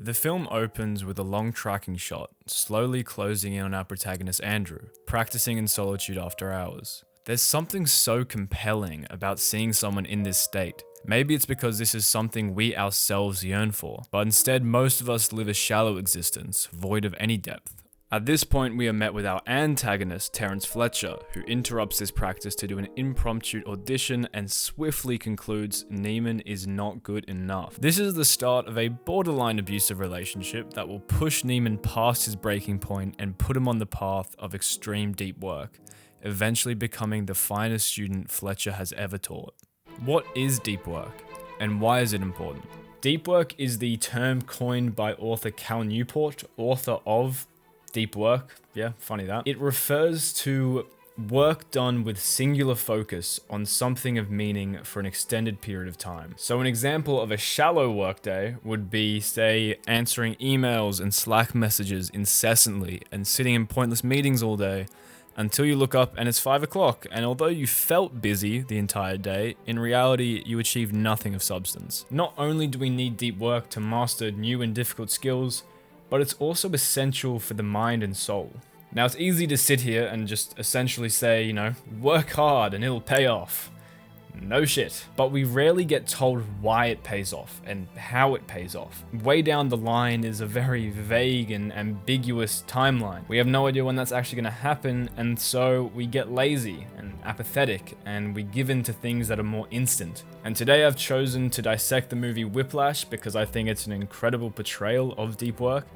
The film opens with a long tracking shot, slowly closing in on our protagonist Andrew, practicing in solitude after hours. There's something so compelling about seeing someone in this state. Maybe it's because this is something we ourselves yearn for, but instead most of us live a shallow existence, void of any depth. At this point, we are met with our antagonist, Terrence Fletcher, who interrupts this practice to do an impromptu audition and swiftly concludes Neiman is not good enough. This is the start of a borderline abusive relationship that will push Neiman past his breaking point and put him on the path of extreme deep work, eventually becoming the finest student Fletcher has ever taught. What is deep work, and why is it important? Deep work is the term coined by author Cal Newport, author of Deep Work. Yeah, funny that. It refers to work done with singular focus on something of meaning for an extended period of time. So an example of a shallow workday would be, say, answering emails and Slack messages incessantly and sitting in pointless meetings all day until you look up and it's 5 o'clock, and although you felt busy the entire day, in reality you achieved nothing of substance. Not only do we need deep work to master new and difficult skills, but it's also essential for the mind and soul. Now, it's easy to sit here and just essentially say, work hard and it'll pay off. No shit. But we rarely get told why it pays off and how it pays off. Way down the line is a very vague and ambiguous timeline. We have no idea when that's actually going to happen, and so we get lazy and apathetic and we give in to things that are more instant. And today I've chosen to dissect the movie Whiplash because I think it's an incredible portrayal of deep work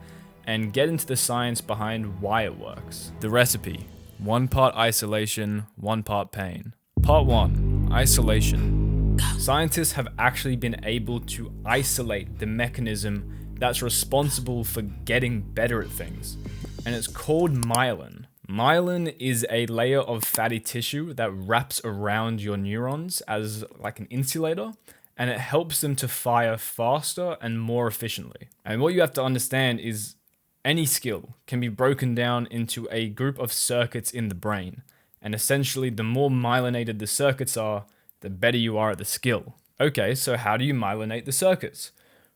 and get into the science behind why it works. The recipe: 1 part isolation, 1 part pain. Part 1. Isolation. Scientists have actually been able to isolate the mechanism that's responsible for getting better at things, and it's called myelin. Myelin is a layer of fatty tissue that wraps around your neurons as like an insulator, and it helps them to fire faster and more efficiently. And what you have to understand is any skill can be broken down into a group of circuits in the brain. And essentially, the more myelinated the circuits are, the better you are at the skill. Okay, so how do you myelinate the circuits?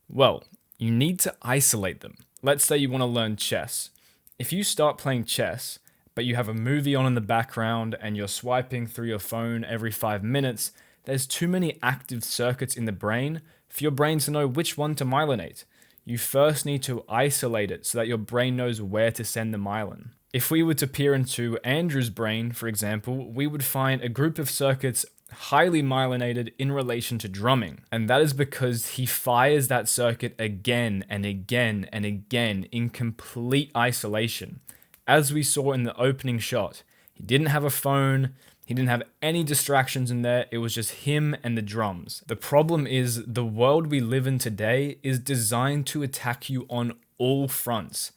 Well, you need to isolate them. Let's say you want to learn chess. If you start playing chess, but you have a movie on in the background and you're swiping through your phone every 5 minutes, there's too many active circuits in the brain for your brain to know which one to myelinate. You first need to isolate it so that your brain knows where to send the myelin. If we were to peer into Andrew's brain, for example, we would find a group of circuits highly myelinated in relation to drumming. And that is because he fires that circuit again and again and again in complete isolation. As we saw in the opening shot, he didn't have a phone, he didn't have any distractions in there, it was just him and the drums. The problem is the world we live in today is designed to attack you on all fronts.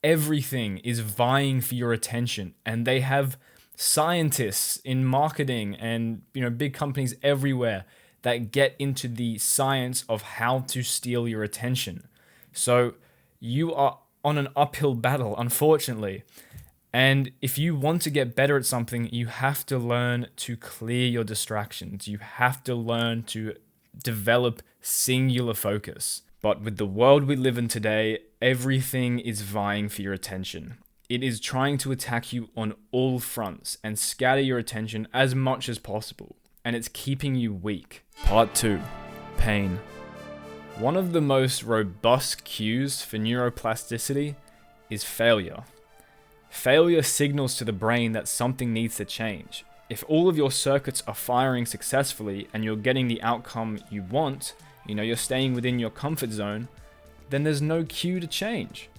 Everything is vying for your attention, and they have scientists in marketing and big companies everywhere that get into the science of how to steal your attention. So you are on an uphill battle, unfortunately. And if you want to get better at something, you have to learn to clear your distractions. You have to learn to develop singular focus. But with the world we live in today, everything is vying for your attention. It is trying to attack you on all fronts and scatter your attention as much as possible. And it's keeping you weak. Part 2. Pain. One of the most robust cues for neuroplasticity is failure. Failure signals to the brain that something needs to change. If all of your circuits are firing successfully and you're getting the outcome you want, you're staying within your comfort zone, then there's no cue to change.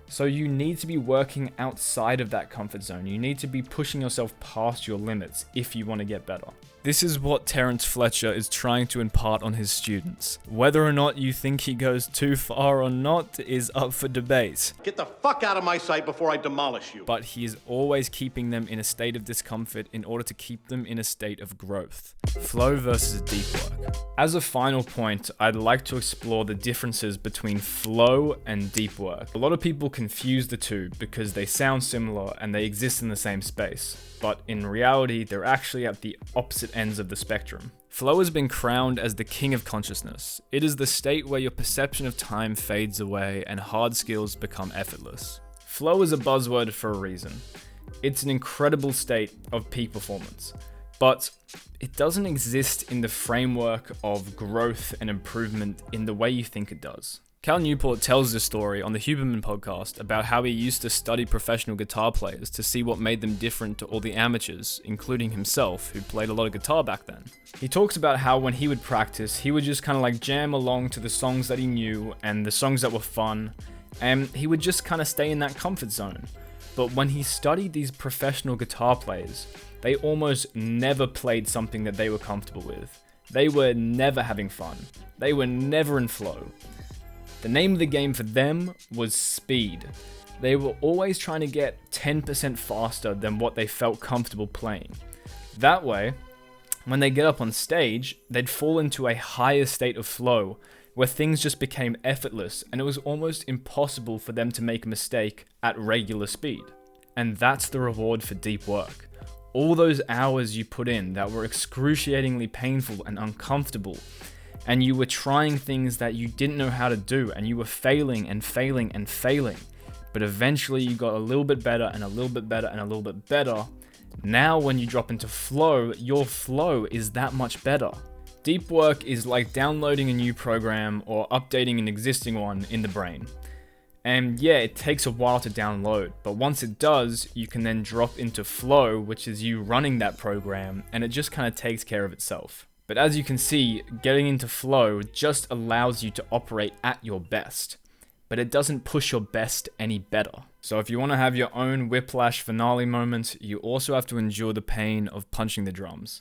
So you need to be working outside of that comfort zone. You need to be pushing yourself past your limits if you want to get better. This is what Terrence Fletcher is trying to impart on his students. Whether or not you think he goes too far or not is up for debate. Get the fuck out of my sight before I demolish you. But he is always keeping them in a state of discomfort in order to keep them in a state of growth. Flow versus deep work. As a final point, I'd like to explore the differences between flow and deep work. A lot of people confuse the two because they sound similar and they exist in the same space, but in reality, they're actually at the opposite ends of the spectrum. Flow has been crowned as the king of consciousness. It is the state where your perception of time fades away and hard skills become effortless. Flow is a buzzword for a reason. It's an incredible state of peak performance, but it doesn't exist in the framework of growth and improvement in the way you think it does. Cal Newport tells this story on the Huberman podcast about how he used to study professional guitar players to see what made them different to all the amateurs, including himself, who played a lot of guitar back then. He talks about how when he would practice, he would just kind of like jam along to the songs that he knew and the songs that were fun, and he would just kind of stay in that comfort zone. But when he studied these professional guitar players, they almost never played something that they were comfortable with. They were never having fun. They were never in flow. The name of the game for them was speed. They were always trying to get 10% faster than what they felt comfortable playing. That way, when they get up on stage, they'd fall into a higher state of flow where things just became effortless and it was almost impossible for them to make a mistake at regular speed. And that's the reward for deep work. All those hours you put in that were excruciatingly painful and uncomfortable, and you were trying things that you didn't know how to do, and you were failing and failing and failing, but eventually you got a little bit better and a little bit better and a little bit better. Now when you drop into flow, your flow is that much better. Deep work is like downloading a new program or updating an existing one in the brain. And yeah, it takes a while to download, but once it does, you can then drop into flow, which is you running that program, and it just kind of takes care of itself. But as you can see, getting into flow just allows you to operate at your best, but it doesn't push your best any better. So if you want to have your own Whiplash finale moment, you also have to endure the pain of punching the drums.